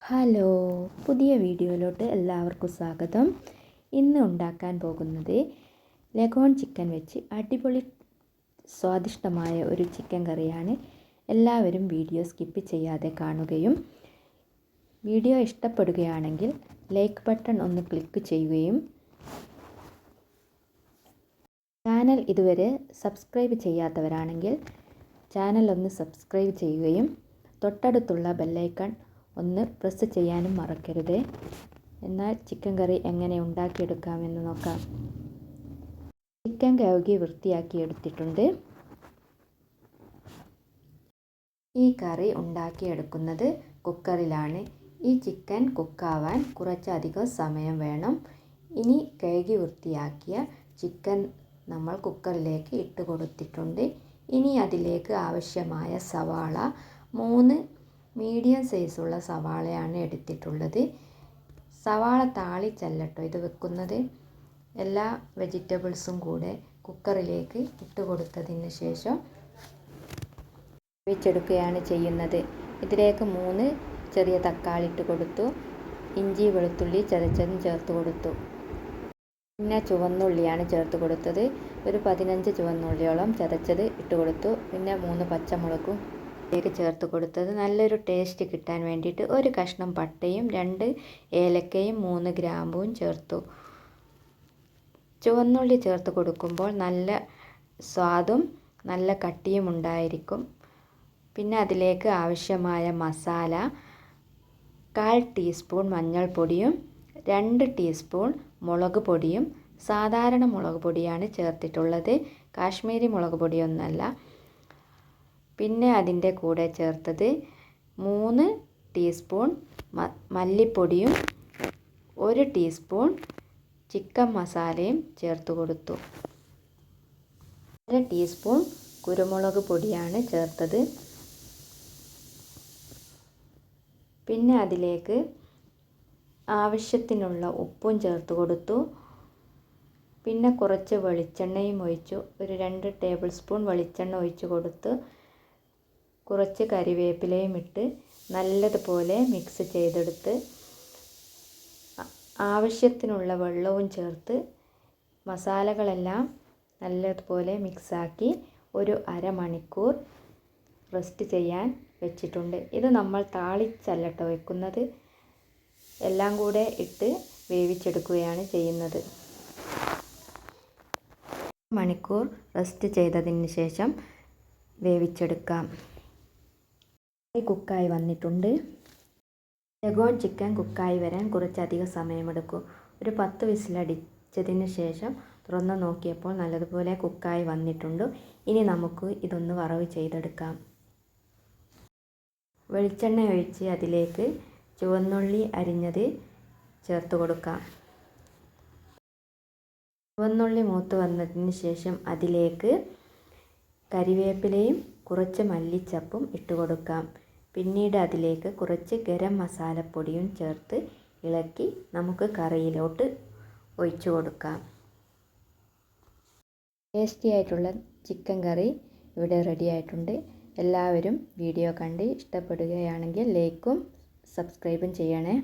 Hello, പുതിയ വീഡിയോയിലോട്ട് എല്ലാവർക്കും സ്വാഗതം. ഇന്ന് ഉണ്ടാക്കാൻ പോകുന്നത് ലഗോൺ ചിക്കൻ വെച്ച് അടിപൊളി സ്വാദിഷ്ടമായ ഒരു ചിക്കൻ കറിയാണ്. എല്ലാവരും വീഡിയോ സ്കിപ്പ് ചെയ്യാതെ കാണുകയും വീഡിയോ ഇഷ്ടപ്പെടുകയാണെങ്കിൽ ലൈക്ക് ബട്ടൺ ഒന്ന് ക്ലിക്ക് ചെയ്യുകയും ചാനൽ ഇതുവരെ സബ്സ്ക്രൈബ് ചെയ്യാത്തവരാണെങ്കിൽ ചാനൽ ഒന്ന് സബ്സ്ക്രൈബ് ചെയ്യുകയും തൊട്ടടുത്തുള്ള ബെല്ലൈക്കൺ ഒന്ന് പ്രസ് ചെയ്യാനും മറക്കരുത്. എന്നാൽ ചിക്കൻ കറി എങ്ങനെ ഉണ്ടാക്കിയെടുക്കാമെന്ന് നോക്കാം. ചിക്കൻ കഴുകി വൃത്തിയാക്കി എടുത്തിട്ടുണ്ട്. ഈ കറി ഉണ്ടാക്കിയെടുക്കുന്നത് കുക്കറിലാണ്. ഈ ചിക്കൻ കുക്കാവാൻ കുറച്ചധികം സമയം വേണം. ഇനി കഴുകി വൃത്തിയാക്കിയ ചിക്കൻ നമ്മൾ കുക്കറിലേക്ക് ഇട്ട് കൊടുത്തിട്ടുണ്ട്. ഇനി അതിലേക്ക് ആവശ്യമായ സവാള 3 മീഡിയം സൈസുള്ള സവാളയാണ് എടുത്തിട്ടുള്ളത്. സവാള താളിച്ചല്ലട്ടോ ഇത് വെക്കുന്നത്. എല്ലാ വെജിറ്റബിൾസും കൂടെ കുക്കറിലേക്ക് ഇട്ട് കൊടുത്തതിന് ശേഷം വേവിച്ചെടുക്കുകയാണ് ചെയ്യുന്നത്. ഇതിലേക്ക് 3 ചെറിയ തക്കാളി ഇട്ട് കൊടുത്തു. ഇഞ്ചി വെളുത്തുള്ളി ചതച്ചതും ചേർത്ത് കൊടുത്തു. പിന്നെ ചുവന്നുള്ളിയാണ് ചേർത്ത് കൊടുത്തത്. ഒരു 15 ചുവന്നുള്ളിയോളം ചതച്ചത് ഇട്ട് കൊടുത്തു. പിന്നെ 3 പച്ചമുളകും ചേർത്ത് കൊടുത്തത്. നല്ലൊരു ടേസ്റ്റ് കിട്ടാൻ വേണ്ടിയിട്ട് ഒരു കഷ്ണം പട്ടയും 2 ഏലക്കയും 3 ഗ്രാമ്പും ചേർത്തു. ചുവന്നുള്ളി ചേർത്ത് കൊടുക്കുമ്പോൾ നല്ല സ്വാദും നല്ല കട്ടിയും ഉണ്ടായിരിക്കും. പിന്നെ അതിലേക്ക് ആവശ്യമായ മസാല 1/4 ടീസ്പൂൺ മഞ്ഞൾപ്പൊടിയും 2 ടീസ്പൂൺ മുളക് പൊടിയും സാധാരണ മുളക് പൊടിയാണ് ചേർത്തിട്ടുള്ളത്. കാശ്മീരി മുളക് പൊടിയൊന്നല്ല. പിന്നെ അതിൻ്റെ കൂടെ ചേർത്തത് 3 ടീസ്പൂൺ മല്ലിപ്പൊടിയും 1 ടീസ്പൂൺ ചിക്കൻ മസാലയും ചേർത്ത് കൊടുത്തു. 1 ടീസ്പൂൺ കുരുമുളക് പൊടിയാണ് ചേർത്തത്. പിന്നെ അതിലേക്ക് ആവശ്യത്തിനുള്ള ഉപ്പും ചേർത്ത് കൊടുത്തു. പിന്നെ കുറച്ച് വെളിച്ചെണ്ണയും ഒഴിച്ചു. ഒരു 2 ടേബിൾ സ്പൂൺ വെളിച്ചെണ്ണ ഒഴിച്ച് കൊടുത്ത് കുറച്ച് കറിവേപ്പിലയും ഇട്ട് നല്ലതുപോലെ മിക്സ് ചെയ്തെടുത്ത് ആവശ്യത്തിനുള്ള വെള്ളവും ചേർത്ത് മസാലകളെല്ലാം നല്ലതുപോലെ മിക്സാക്കി ഒരു അരമണിക്കൂർ റെസ്റ്റ് ചെയ്യാൻ വെച്ചിട്ടുണ്ട്. ഇത് നമ്മൾ താളിച്ചല്ലട്ടോ വെക്കുന്നത്. എല്ലാം കൂടെ ഇട്ട് വേവിച്ചെടുക്കുകയാണ് ചെയ്യുന്നത്. മണിക്കൂർ റെസ്റ്റ് ചെയ്തതിന് ശേഷം വേവിച്ചെടുക്കാം. കുക്കായി വന്നിട്ടുണ്ട്. ലഗോൺ ചിക്കൻ കുക്കായി വരാൻ കുറച്ചധികം സമയമെടുക്കും. ഒരു 10 വിസിലടിച്ചതിന് ശേഷം തുറന്ന് നോക്കിയപ്പോൾ നല്ലതുപോലെ കുക്കായി വന്നിട്ടുണ്ട്. ഇനി നമുക്ക് ഇതൊന്ന് വറവ് ചെയ്തെടുക്കാം. വെളിച്ചെണ്ണ ഒഴിച്ച് അതിലേക്ക് ചുവന്നുള്ളി അരിഞ്ഞത് ചേർത്ത് കൊടുക്കാം. ചുവന്നുള്ളി മൂത്ത് വന്നതിന് ശേഷം അതിലേക്ക് കരിവേപ്പിലയും കുറച്ച് മല്ലിച്ചപ്പും ഇട്ട് കൊടുക്കാം. പിന്നീട് അതിലേക്ക് കുറച്ച് ഗരം മസാലപ്പൊടിയും ചേർത്ത് ഇളക്കി നമുക്ക് കറിയിലോട്ട് ഒഴിച്ചു കൊടുക്കാം. ടേസ്റ്റി ആയിട്ടുള്ള ചിക്കൻ കറി ഇവിടെ റെഡി ആയിട്ടുണ്ട്. എല്ലാവരും വീഡിയോ കണ്ട് ഇഷ്ടപ്പെടുകയാണെങ്കിൽ ലൈക്കും സബ്സ്ക്രൈബും ചെയ്യണേ.